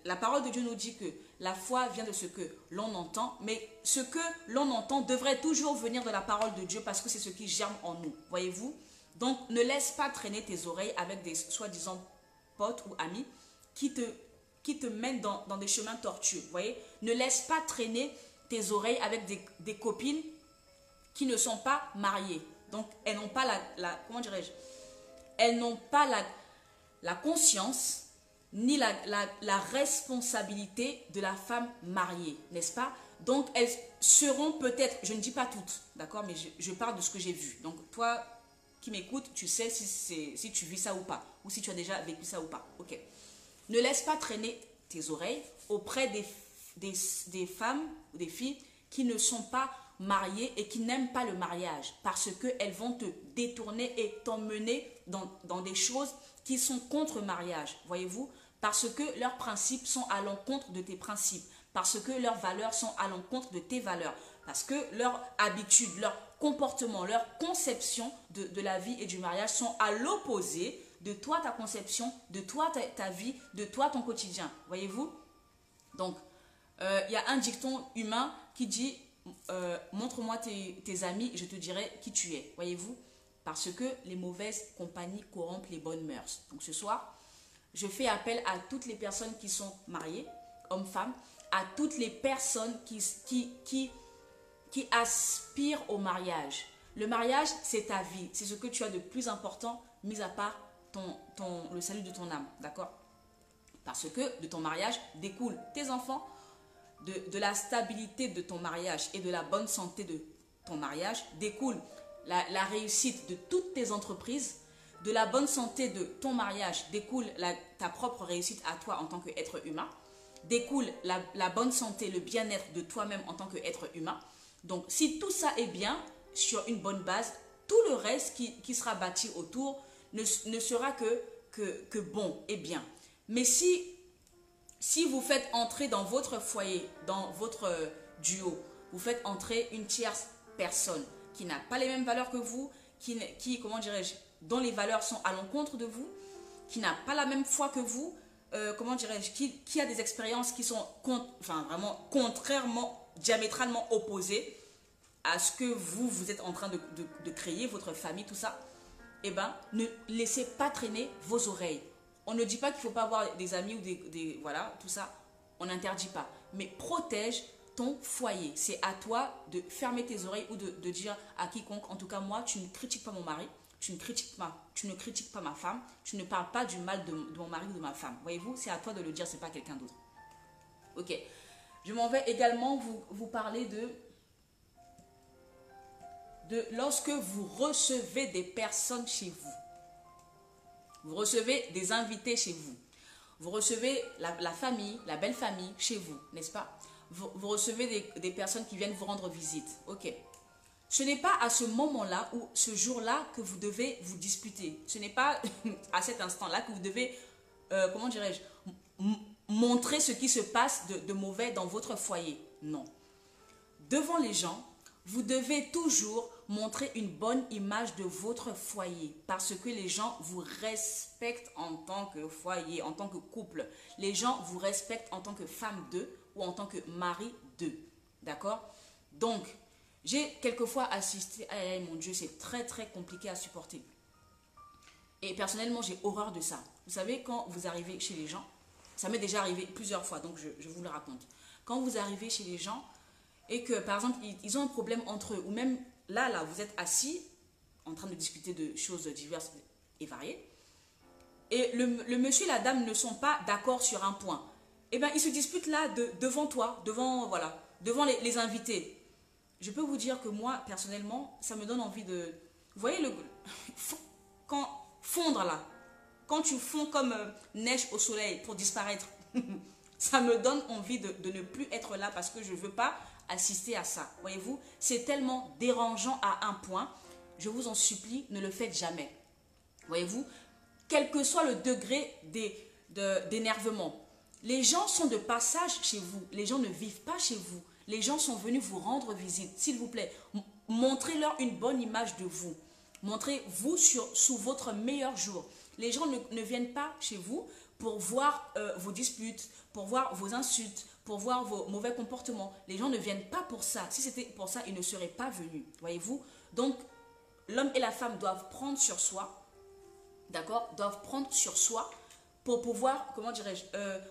la parole de Dieu nous dit que la foi vient de ce que l'on entend, mais ce que l'on entend devrait toujours venir de la parole de Dieu parce que c'est ce qui germe en nous, voyez-vous? Donc, ne laisse pas traîner tes oreilles avec des soi-disant potes ou amis qui te mènent dans des chemins tortueux, voyez? Ne laisse pas traîner tes oreilles avec des copines qui ne sont pas mariées, Donc, elles n'ont pas comment dirais-je, elles n'ont pas la conscience ni la responsabilité de la femme mariée, n'est-ce pas? Donc, elles seront peut-être, je ne dis pas toutes, d'accord, mais je parle de ce que j'ai vu. Donc, toi qui m'écoutes, tu sais si tu vis ça ou pas, ou si tu as déjà vécu ça ou pas. Ok. Ne laisse pas traîner tes oreilles auprès des femmes ou des filles qui ne sont pas mariées et qui n'aiment pas le mariage, parce qu'elles vont te détourner et t'emmener dans des choses qui sont contre le mariage, voyez-vous, parce que leurs principes sont à l'encontre de tes principes, parce que leurs valeurs sont à l'encontre de tes valeurs, parce que leurs habitudes, leur comportement, leur conception de la vie et du mariage sont à l'opposé de toi, ta conception, de toi, ta vie, de toi, ton quotidien, voyez-vous. Donc, il y a un dicton humain qui dit montre-moi tes amis et je te dirai qui tu es, voyez-vous, parce que les mauvaises compagnies corrompent les bonnes mœurs. Donc ce soir, je fais appel à toutes les personnes qui sont mariées, hommes, femmes, à toutes les personnes qui aspirent au mariage. Le mariage, c'est ta vie, c'est ce que tu as de plus important, mis à part le salut de ton âme, d'accord? Parce que de ton mariage découlent tes enfants, de la stabilité de ton mariage et de la bonne santé de ton mariage découle la réussite de toutes tes entreprises. De la bonne santé de ton mariage découle ta propre réussite à toi en tant qu'être humain. Découle la bonne santé, le bien-être de toi-même en tant qu'être humain. Donc, si tout ça est bien, sur une bonne base, tout le reste qui sera bâti autour ne sera que bon et bien. Mais si vous faites entrer dans votre foyer, dans votre duo, vous faites entrer une tierce personne qui n'a pas les mêmes valeurs que vous, comment dirais-je, dont les valeurs sont à l'encontre de vous, qui n'a pas la même foi que vous, comment dirais-je, qui a des expériences qui sont vraiment contrairement, diamétralement opposées à ce que vous êtes en train de créer, votre famille, tout ça, eh bien, ne laissez pas traîner vos oreilles. On ne dit pas qu'il ne faut pas avoir des amis ou voilà, tout ça, on n'interdit pas. Mais protège ton foyer. C'est à toi de fermer tes oreilles ou de dire à quiconque, en tout cas moi, tu ne critiques pas mon mari, tu ne critiques pas ma femme, tu ne parles pas du mal de mon mari ou de ma femme. Voyez-vous, c'est à toi de le dire, c'est pas quelqu'un d'autre. Ok. Je m'en vais également vous parler de lorsque vous recevez des personnes chez vous. Vous recevez des invités chez vous. Vous recevez la famille, la belle famille chez vous, n'est-ce pas? Vous recevez des personnes qui viennent vous rendre visite. Ok. Ce n'est pas à ce moment-là ou ce jour-là que vous devez vous disputer. Ce n'est pas à cet instant-là que vous devez, comment dirais-je, montrer ce qui se passe de mauvais dans votre foyer. Non. Devant les gens, vous devez toujours montrer une bonne image de votre foyer parce que les gens vous respectent en tant que foyer, en tant que couple. Les gens vous respectent en tant que femme d'eux ou en tant que mari d'eux. D'accord? Donc, j'ai quelquefois assisté, mon Dieu, c'est très très compliqué à supporter. Et personnellement, j'ai horreur de ça. Vous savez, quand vous arrivez chez les gens, ça m'est déjà arrivé plusieurs fois, donc je vous le raconte. Quand vous arrivez chez les gens et que, par exemple, ils ont un problème entre eux, ou même là, vous êtes assis en train de discuter de choses diverses et variées, et le monsieur et la dame ne sont pas d'accord sur un point. Eh bien, ils se disputent là devant toi, devant les invités. Je peux vous dire que moi, personnellement, ça me donne envie de... Vous voyez, quand fondre là, quand tu fonds comme neige au soleil pour disparaître, ça me donne envie de ne plus être là parce que je ne veux pas assister à ça. Voyez-vous, c'est tellement dérangeant à un point. Je vous en supplie, ne le faites jamais. Voyez-vous, quel que soit le degré d'énervement, les gens sont de passage chez vous. Les gens ne vivent pas chez vous. Les gens sont venus vous rendre visite. S'il vous plaît, montrez-leur une bonne image de vous. Montrez-vous sous votre meilleur jour. Les gens ne viennent pas chez vous pour voir vos disputes, pour voir vos insultes, pour voir vos mauvais comportements. Les gens ne viennent pas pour ça. Si c'était pour ça, ils ne seraient pas venus. Voyez-vous? Donc, l'homme et la femme doivent prendre sur soi, d'accord? Doivent prendre sur soi pour pouvoir, comment dirais-je,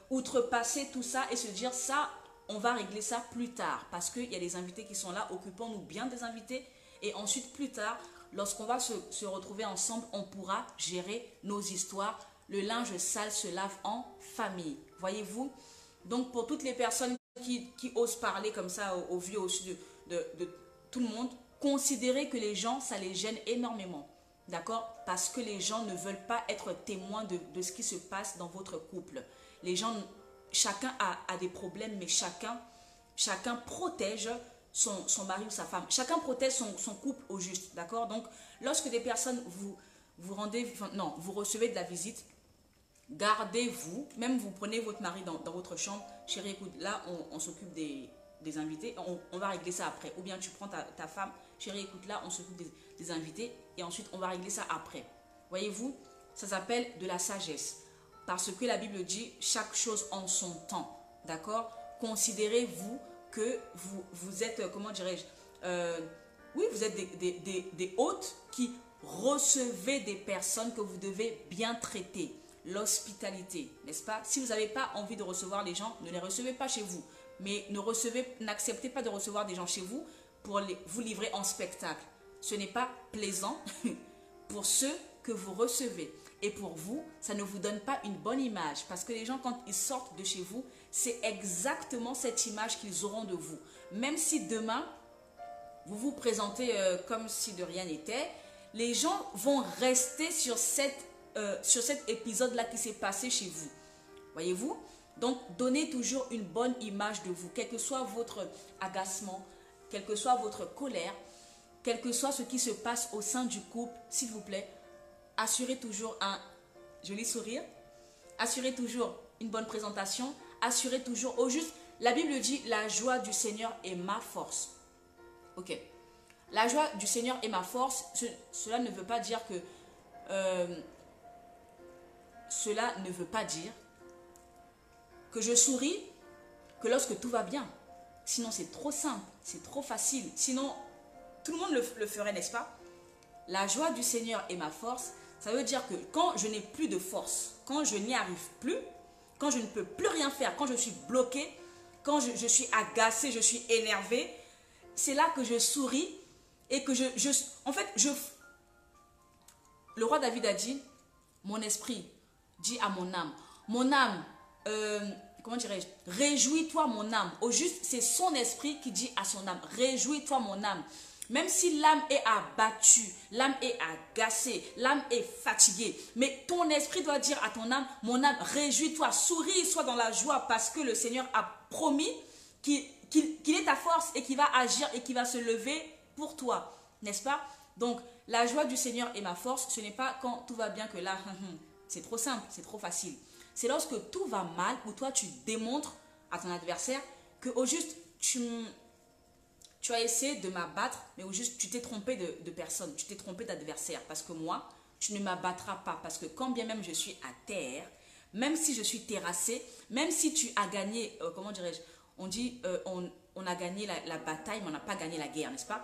outrepasser tout ça et se dire ça, on va régler ça plus tard. Parce qu'il y a des invités qui sont là, occupons-nous bien des invités. Et ensuite, plus tard, lorsqu'on va se retrouver ensemble, on pourra gérer nos histoires. Le linge sale se lave en famille. Voyez-vous? Donc, pour toutes les personnes qui osent parler comme ça au vu, au su de tout le monde, considérez que les gens, ça les gêne énormément. D'accord? Parce que les gens ne veulent pas être témoins de ce qui se passe dans votre couple. Les gens, chacun a des problèmes, mais chacun protège son mari ou sa femme. Chacun protège son couple au juste. D'accord? Donc, lorsque des personnes vous recevez de la visite, gardez-vous, même vous prenez votre mari dans votre chambre, chérie, écoute, là, on s'occupe des invités, on va régler ça après. Ou bien tu prends ta femme, chérie, écoute, là, on s'occupe des invités et ensuite on va régler ça après. Voyez-vous, ça s'appelle de la sagesse. Parce que la Bible dit chaque chose en son temps. D'accord? Considérez-vous que vous êtes, comment dirais-je, oui, vous êtes des hôtes qui recevez des personnes que vous devez bien traiter. L'hospitalité, n'est-ce pas? Si vous n'avez pas envie de recevoir les gens, ne les recevez pas chez vous. Mais n'acceptez pas de recevoir des gens chez vous pour vous livrer en spectacle. Ce n'est pas plaisant pour ceux que vous recevez. Et pour vous, ça ne vous donne pas une bonne image. Parce que les gens, quand ils sortent de chez vous, c'est exactement cette image qu'ils auront de vous. Même si demain, vous vous présentez comme si de rien n'était, les gens vont rester sur cet épisode-là qui s'est passé chez vous. Voyez-vous? Donc, donnez toujours une bonne image de vous, quel que soit votre agacement, quelle que soit votre colère, quel que soit ce qui se passe au sein du couple, s'il vous plaît, assurez toujours un joli sourire, assurez toujours une bonne présentation, assurez toujours au juste. La Bible dit, la joie du Seigneur est ma force. Ok. La joie du Seigneur est ma force. Cela ne veut pas dire que je souris que lorsque tout va bien. Sinon, c'est trop simple, c'est trop facile. Sinon, tout le monde le ferait, n'est-ce pas? La joie du Seigneur est ma force. Ça veut dire que quand je n'ai plus de force, quand je n'y arrive plus, quand je ne peux plus rien faire, quand je suis bloqué, quand je suis agacé, je suis énervé, c'est là que je souris et que le roi David a dit, mon esprit dit à mon âme, comment dirais-je, réjouis-toi mon âme. Au juste, c'est son esprit qui dit à son âme, réjouis-toi mon âme. Même si l'âme est abattue, l'âme est agacée, l'âme est fatiguée, mais ton esprit doit dire à ton âme, mon âme, réjouis-toi, souris, sois dans la joie parce que le Seigneur a promis qu'il est ta force et qu'il va agir et qu'il va se lever pour toi, n'est-ce pas? Donc, la joie du Seigneur est ma force, ce n'est pas quand tout va bien que là, c'est trop simple, c'est trop facile. C'est lorsque tout va mal, où toi tu démontres à ton adversaire que au juste, tu as essayé de m'abattre, mais au juste, tu t'es trompé de personne, tu t'es trompé d'adversaire. Parce que moi, tu ne m'abattras pas. Parce que quand bien même je suis à terre, même si je suis terrassé, même si tu as gagné, comment dirais-je, on dit, on a gagné la bataille, mais on n'a pas gagné la guerre, n'est-ce pas?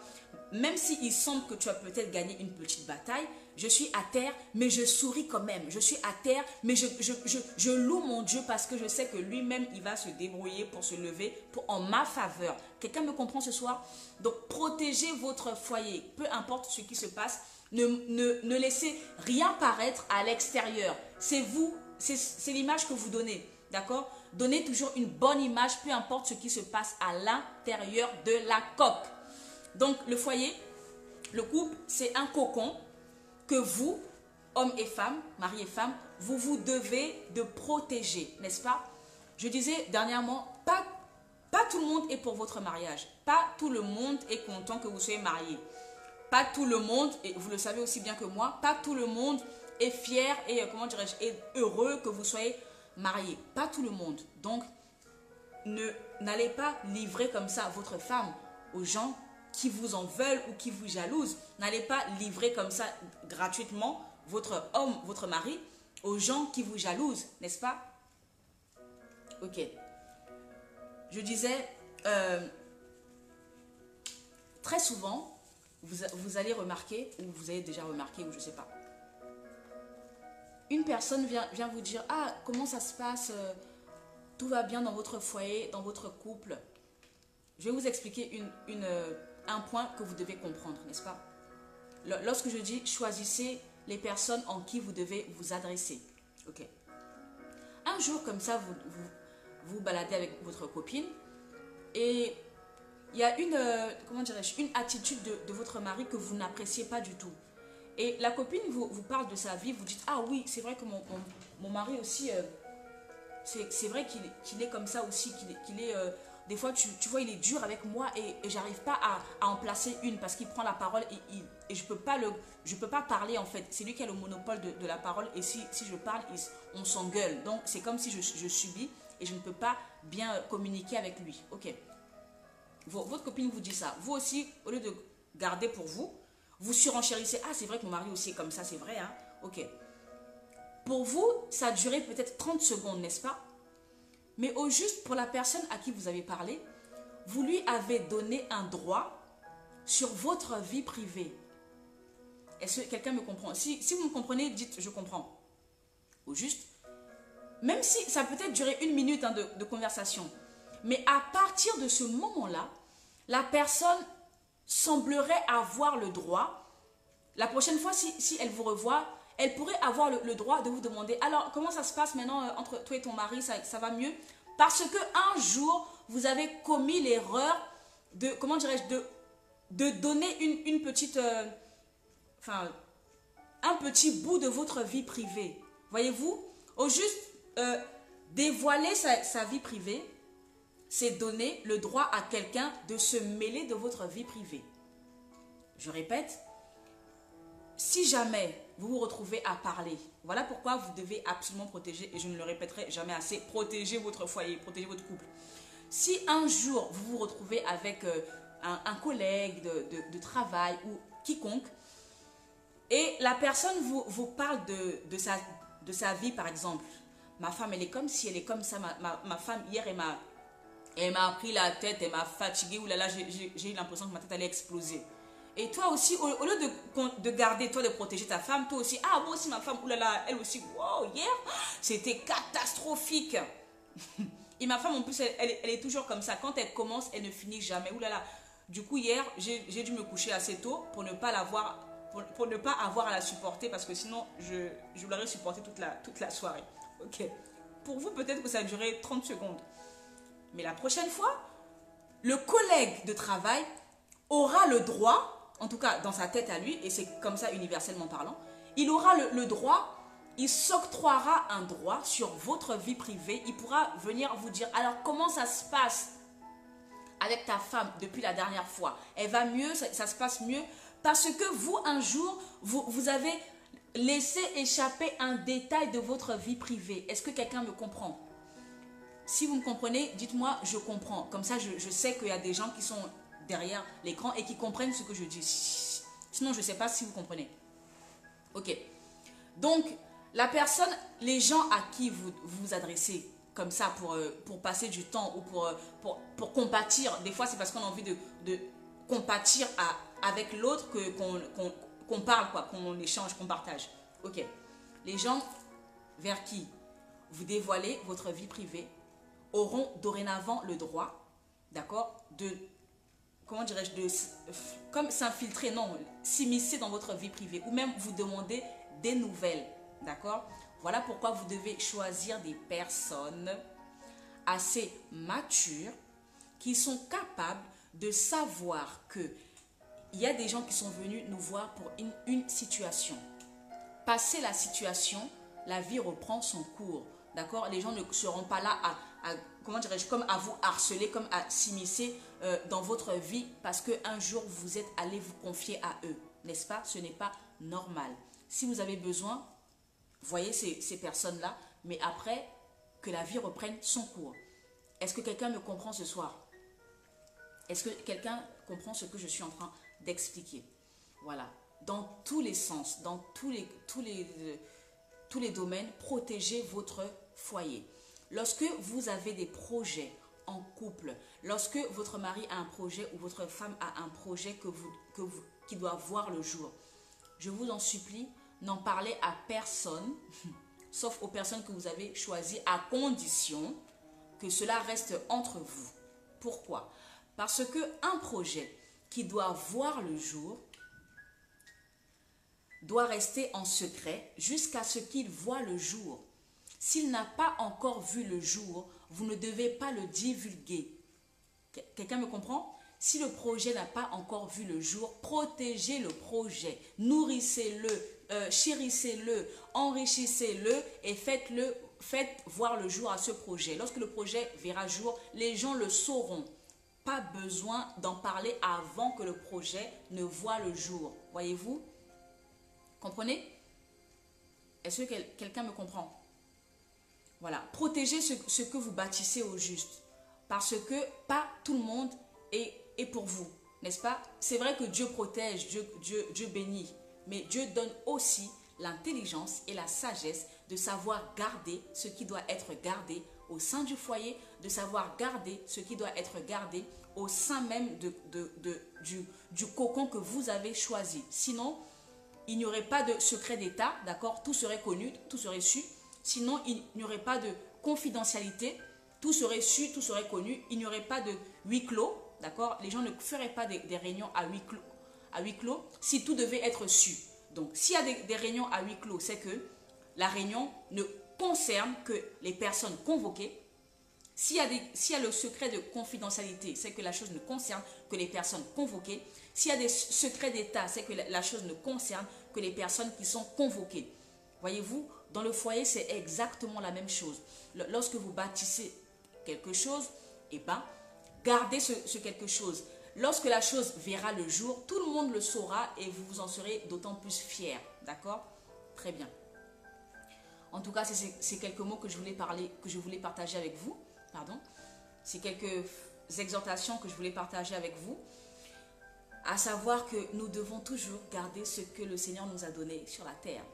Même s'il semble que tu as peut-être gagné une petite bataille, je suis à terre, mais je souris quand même. Je suis à terre, mais je loue mon Dieu parce que je sais que lui-même, il va se débrouiller pour se lever en ma faveur. Quelqu'un me comprend ce soir? Donc, protégez votre foyer. Peu importe ce qui se passe, ne laissez rien paraître à l'extérieur. C'est vous, c'est l'image que vous donnez. D'accord? Donnez toujours une bonne image, peu importe ce qui se passe à l'intérieur de la coque. Donc, le foyer, le couple, c'est un cocon que vous, hommes et femmes, mari et femme, vous devez de protéger, n'est-ce pas? Je disais dernièrement, pas tout le monde est pour votre mariage. Pas tout le monde est content que vous soyez mariés. Pas tout le monde, et vous le savez aussi bien que moi, pas tout le monde est fier et, comment dirais-je, est heureux que vous soyez mariés. Pas tout le monde. Donc, n'allez pas livrer comme ça votre femme aux gens qui vous en veulent ou qui vous jalousent. N'allez pas livrer comme ça gratuitement votre homme, votre mari aux gens qui vous jalousent, n'est-ce pas? Ok. Je disais, très souvent, vous allez remarquer, ou vous avez déjà remarqué, ou je ne sais pas, une personne vient vous dire, ah, comment ça se passe, tout va bien dans votre foyer, dans votre couple. Je vais vous expliquer un point que vous devez comprendre, n'est-ce pas? Lorsque je dis choisissez les personnes en qui vous devez vous adresser. Ok. Un jour comme ça, vous baladez avec votre copine et il y a comment dirais-je, une attitude de votre mari que vous n'appréciez pas du tout. Et la copine vous parle de sa vie, vous dites, ah oui, c'est vrai que mon mari aussi, c'est vrai qu'il est comme ça aussi, des fois, tu vois, il est dur avec moi et j'arrive pas à en placer une parce qu'il prend la parole et je peux pas parler en fait. C'est lui qui a le monopole de la parole et si je parle, on s'engueule. Donc, c'est comme si je subis et je ne peux pas bien communiquer avec lui. Ok. Votre copine vous dit ça. Vous aussi, au lieu de garder pour vous, vous surenchérissez. Ah, c'est vrai que mon mari aussi est comme ça, c'est vrai, hein. Ok. Pour vous, ça a duré peut-être 30 secondes, n'est-ce pas? Mais au juste, pour la personne à qui vous avez parlé, vous lui avez donné un droit sur votre vie privée. Est-ce que quelqu'un me comprend? Si vous me comprenez, dites je comprends. Au juste, même si ça peut être duré 1 minute hein, de conversation, mais à partir de ce moment-là, la personne semblerait avoir le droit, la prochaine fois si elle vous revoit, elle pourrait avoir le droit de vous demander, alors comment ça se passe maintenant entre toi et ton mari, ça va mieux? Parce qu'un jour, vous avez commis l'erreur de, comment dirais-je, de donner une petite, un petit bout de votre vie privée. Voyez-vous? Au juste, dévoiler sa vie privée, c'est donner le droit à quelqu'un de se mêler de votre vie privée. Je répète, si jamais vous vous retrouvez à parler, voilà pourquoi vous devez absolument protéger, et je ne le répéterai jamais assez, protéger votre foyer, protéger votre couple. Si un jour vous vous retrouvez avec un collègue de travail ou quiconque, et la personne vous parle de sa vie par exemple, ma femme elle est comme si, elle est comme ça, ma femme hier elle m'a pris la tête, elle m'a fatiguée, oulala, j'ai eu l'impression que ma tête allait exploser. Et toi aussi, au lieu de garder, toi de protéger ta femme, toi aussi, ah moi aussi ma femme, oulala, elle aussi, wow, hier, c'était catastrophique. Et ma femme en plus, elle est toujours comme ça, quand elle commence, elle ne finit jamais, oulala. Du coup hier, j'ai dû me coucher assez tôt pour ne pas l'avoir, pour ne pas avoir à la supporter, parce que sinon, je l'aurais supporté toute la soirée. Ok. Pour vous, peut-être que ça a duré 30 secondes. Mais la prochaine fois, le collègue de travail aura le droit, en tout cas dans sa tête à lui, et c'est comme ça universellement parlant, il aura le droit, il s'octroiera un droit sur votre vie privée, il pourra venir vous dire, alors comment ça se passe avec ta femme depuis la dernière fois? Elle va mieux, ça se passe mieux, parce que vous, un jour, vous avez laissé échapper un détail de votre vie privée. Est-ce que quelqu'un me comprend? Si vous me comprenez, dites-moi, je comprends. Comme ça, je sais qu'il y a des gens qui sont derrière l'écran et qui comprennent ce que je dis. Sinon, je ne sais pas si vous comprenez. Ok. Donc, la personne, les gens à qui vous vous adressez comme ça pour passer du temps ou pour compatir, des fois, c'est parce qu'on a envie de compatir avec l'autre qu'on parle, quoi, qu'on échange, qu'on partage. Ok. Les gens vers qui vous dévoilez votre vie privée auront dorénavant le droit, d'accord, de, comment dirais-je, comme s'infiltrer, non, s'immiscer dans votre vie privée ou même vous demander des nouvelles, d'accord. Voilà pourquoi vous devez choisir des personnes assez matures qui sont capables de savoir que il y a des gens qui sont venus nous voir pour une situation. Passer la situation, la vie reprend son cours. D'accord? Les gens ne seront pas là comment dirais-je, comme à vous harceler, comme à s'immiscer dans votre vie parce qu'un jour vous êtes allé vous confier à eux. N'est-ce pas? Ce n'est pas normal. Si vous avez besoin, voyez ces personnes-là, mais après que la vie reprenne son cours. Est-ce que quelqu'un me comprend ce soir? Est-ce que quelqu'un comprend ce que je suis en train d'expliquer? Voilà. Dans tous les sens, dans tous les domaines, protégez votre foyer. Lorsque vous avez des projets en couple, lorsque votre mari a un projet ou votre femme a un projet qui doit voir le jour, je vous en supplie, n'en parlez à personne, sauf aux personnes que vous avez choisies, à condition que cela reste entre vous. Pourquoi? Parce qu'un projet qui doit voir le jour doit rester en secret jusqu'à ce qu'il voie le jour. S'il n'a pas encore vu le jour, vous ne devez pas le divulguer. Quelqu'un me comprend? Si le projet n'a pas encore vu le jour, protégez le projet, nourrissez-le, chérissez-le, enrichissez-le et faites voir le jour à ce projet. Lorsque le projet verra jour, les gens le sauront. Pas besoin d'en parler avant que le projet ne voie le jour. Voyez-vous? Comprenez? Est-ce que quelqu'un me comprend? Voilà. Protégez ce que vous bâtissez au juste. Parce que pas tout le monde est pour vous. N'est-ce pas? C'est vrai que Dieu protège, Dieu bénit. Mais Dieu donne aussi l'intelligence et la sagesse de savoir garder ce qui doit être gardé au sein du foyer, de savoir garder ce qui doit être gardé au sein même du cocon que vous avez choisi. Sinon, il n'y aurait pas de secret d'État, d'accord? Tout serait connu, tout serait su. Sinon, il n'y aurait pas de confidentialité, tout serait su, tout serait connu. Il n'y aurait pas de huis clos, d'accord? Les gens ne feraient pas des réunions à huis clos si tout devait être su. Donc, s'il y a des réunions à huis clos, c'est que la réunion ne concerne que les personnes convoquées. S'il y a le secret de confidentialité, c'est que la chose ne concerne que les personnes convoquées. S'il y a des secrets d'État, c'est que la chose ne concerne que les personnes qui sont convoquées. Voyez-vous, dans le foyer, c'est exactement la même chose. Lorsque vous bâtissez quelque chose, eh ben, gardez ce quelque chose. Lorsque la chose verra le jour, tout le monde le saura et vous vous en serez d'autant plus fiers. D'accord? Très bien. En tout cas, c'est quelques mots que je voulais partager avec vous. Pardon. C'est quelques exhortations que je voulais partager avec vous. À savoir que nous devons toujours garder ce que le Seigneur nous a donné sur la terre.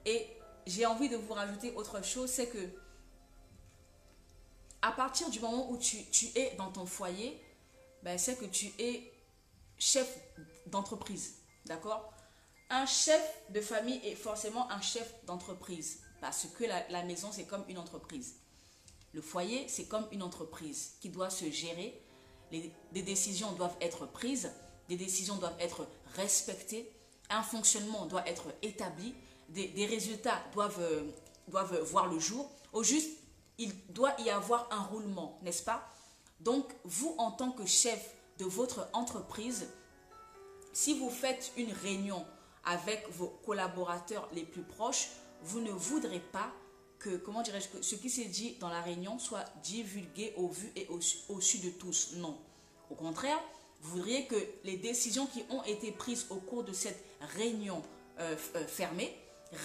Et j'ai envie de vous rajouter autre chose, c'est que à partir du moment où tu es dans ton foyer, ben c'est que tu es chef d'entreprise. D'accord? Un chef de famille est forcément un chef d'entreprise. Parce que la maison, c'est comme une entreprise. Le foyer, c'est comme une entreprise qui doit se gérer. Des décisions doivent être prises. Des décisions doivent être respectées. Un fonctionnement doit être établi. Des résultats doivent voir le jour. Au juste, il doit y avoir un roulement, n'est-ce pas? Donc, vous, en tant que chef de votre entreprise, si vous faites une réunion avec vos collaborateurs les plus proches, vous ne voudrez pas que, comment dirais-je, que ce qui s'est dit dans la réunion soit divulgué au vu et au su de tous. Non. Au contraire, vous voudriez que les décisions qui ont été prises au cours de cette réunion fermée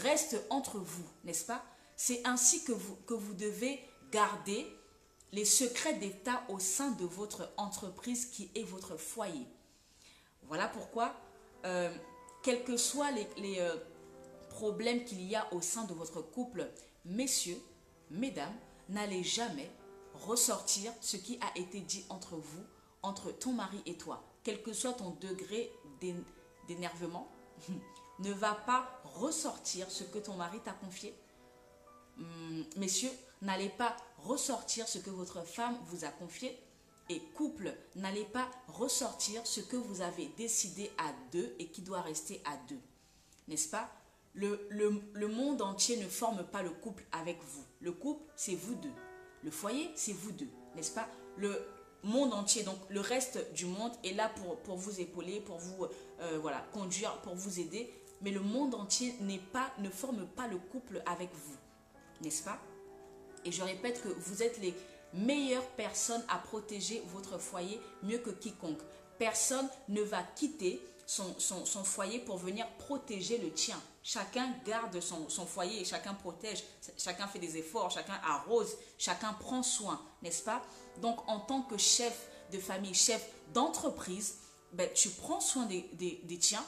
restent entre vous, n'est-ce pas? C'est ainsi que vous devez garder les secrets d'État au sein de votre entreprise qui est votre foyer. Voilà pourquoi, quels que soient les problèmes qu'il y a au sein de votre couple, messieurs, mesdames, n'allez jamais ressortir ce qui a été dit entre vous, entre ton mari et toi. Quel que soit ton degré d'énervement, ne va pas ressortir ce que ton mari t'a confié. Messieurs, n'allez pas ressortir ce que votre femme vous a confié. Et couple, n'allez pas ressortir ce que vous avez décidé à deux et qui doit rester à deux. N'est-ce pas? Le monde entier ne forme pas le couple avec vous. Le couple, c'est vous deux. Le foyer, c'est vous deux. N'est-ce pas? Le monde entier, donc le reste du monde est là pour vous épauler, pour vous conduire, pour vous aider. Mais le monde entier ne forme pas le couple avec vous. N'est-ce pas? Et je répète que vous êtes les meilleures personnes à protéger votre foyer mieux que quiconque. Personne ne va quitter son foyer pour venir protéger le tien. Chacun garde son foyer et chacun protège. Chacun fait des efforts, chacun arrose, chacun prend soin, n'est-ce pas? Donc, en tant que chef de famille, chef d'entreprise, ben, tu prends soin des tiens.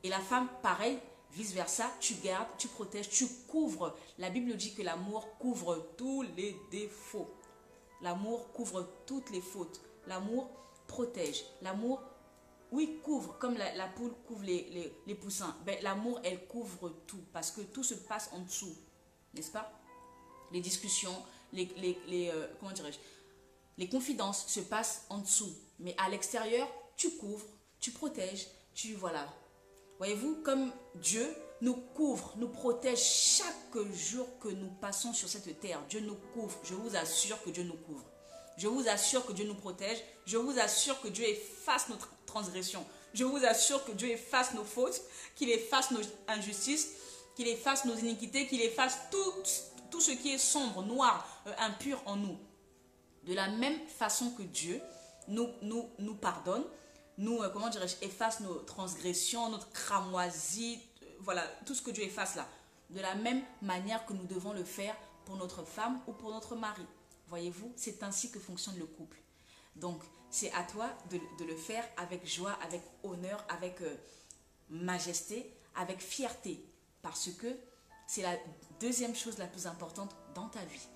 Et la femme, pareil, vice-versa, tu gardes, tu protèges, tu couvres. La Bible dit que l'amour couvre tous les défauts. L'amour couvre toutes les fautes. L'amour protège. L'amour, oui, couvre, comme la poule couvre les poussins. Ben, l'amour, elle couvre tout, parce que tout se passe en dessous, n'est-ce pas? Les discussions, comment dirais-je, les confidences se passent en dessous. Mais à l'extérieur, tu couvres, tu protèges, voilà. Voyez-vous, comme Dieu nous couvre, nous protège chaque jour que nous passons sur cette terre. Dieu nous couvre. Je vous assure que Dieu nous couvre. Je vous assure que Dieu nous protège. Je vous assure que Dieu efface notre transgression. Je vous assure que Dieu efface nos fautes, qu'il efface nos injustices, qu'il efface nos iniquités, qu'il efface tout ce qui est sombre, noir, impur en nous. De la même façon que Dieu nous pardonne, comment dirais-je, efface nos transgressions, notre cramoisie, voilà, tout ce que Dieu efface là. De la même manière que nous devons le faire pour notre femme ou pour notre mari. Voyez-vous, c'est ainsi que fonctionne le couple. Donc, c'est à toi de le faire avec joie, avec honneur, avec majesté, avec fierté. Parce que c'est la deuxième chose la plus importante dans ta vie.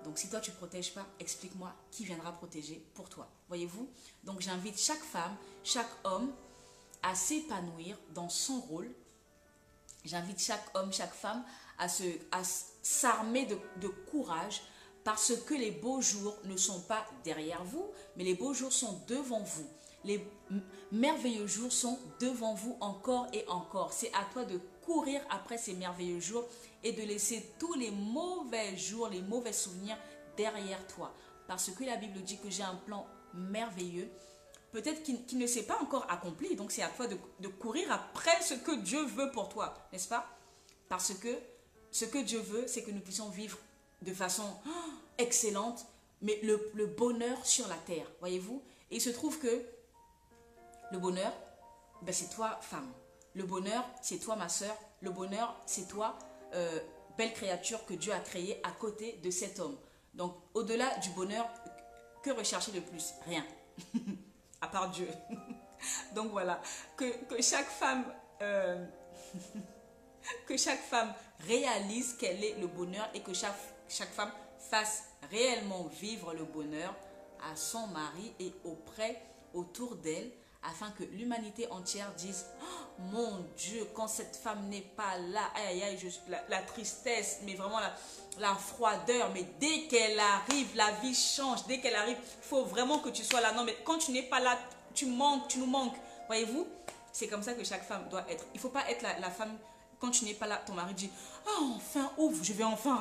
Donc, si toi, tu ne protèges pas, explique-moi qui viendra protéger pour toi. Voyez-vous? Donc, j'invite chaque femme, chaque homme à s'épanouir dans son rôle. J'invite chaque homme, chaque femme à s'armer de courage parce que les beaux jours ne sont pas derrière vous, mais les beaux jours sont devant vous. Les merveilleux jours sont devant vous encore et encore. C'est à toi de courir après ces merveilleux jours et de laisser tous les mauvais jours, les mauvais souvenirs derrière toi. Parce que la Bible dit que j'ai un plan merveilleux, peut-être qui ne s'est pas encore accompli. Donc c'est à toi de courir après ce que Dieu veut pour toi, n'est-ce pas? Parce que ce que Dieu veut, c'est que nous puissions vivre de façon excellente, mais le bonheur sur la terre, voyez-vous? Et il se trouve que le bonheur, ben c'est toi, femme. Le bonheur, c'est toi, ma soeur. Le bonheur, c'est toi, belle créature que Dieu a créée à côté de cet homme. Donc, au-delà du bonheur, que rechercher de plus? Rien. À part Dieu. Donc voilà, que chaque femme que chaque femme réalise quel est le bonheur et que chaque femme fasse réellement vivre le bonheur à son mari et autour d'elle, afin que l'humanité entière dise oh, mon Dieu, quand cette femme n'est pas là, aïe aïe, la tristesse, mais vraiment la froideur, mais dès qu'elle arrive, la vie change, dès qu'elle arrive, il faut vraiment que tu sois là. Non, mais quand tu n'es pas là, tu nous manques. Voyez-vous, c'est comme ça que chaque femme doit être. Il ne faut pas être la femme, quand tu n'es pas là, ton mari dit oh, enfin, ouvre, je vais enfin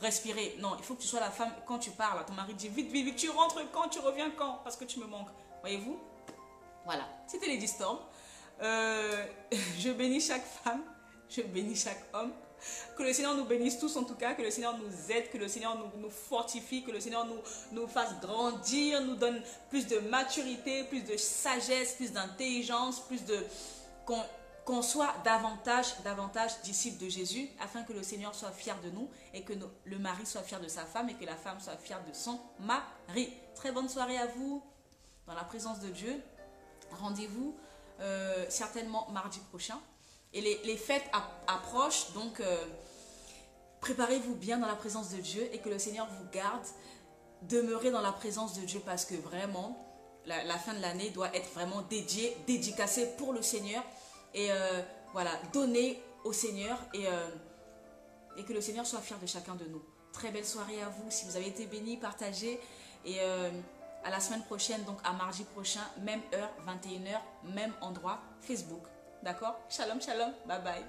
respirer. Non, il faut que tu sois la femme, quand tu parles, ton mari dit vite, vite, vite, tu rentres quand, tu reviens quand, parce que tu me manques. Voyez-vous? Voilà, c'était Lady Storm. Je bénis chaque femme, je bénis chaque homme. Que le Seigneur nous bénisse tous en tout cas, que le Seigneur nous aide, que le Seigneur nous fortifie, que le Seigneur nous fasse grandir, nous donne plus de maturité, plus de sagesse, plus d'intelligence, plus de... qu'on soit davantage disciples de Jésus, afin que le Seigneur soit fier de nous et que le mari soit fier de sa femme et que la femme soit fière de son mari. Très bonne soirée à vous, dans la présence de Dieu. Rendez-vous certainement mardi prochain. Et les fêtes approchent, donc préparez-vous bien dans la présence de Dieu et que le Seigneur vous garde. Demeurez dans la présence de Dieu parce que vraiment, la fin de l'année doit être vraiment dédicacée pour le Seigneur. Et voilà, donnez au Seigneur et que le Seigneur soit fier de chacun de nous. Très belle soirée à vous. Si vous avez été bénis, partagez. Et à la semaine prochaine, donc à mardi prochain, même heure, 21h, même endroit, Facebook. D'accord? Shalom, shalom. Bye bye.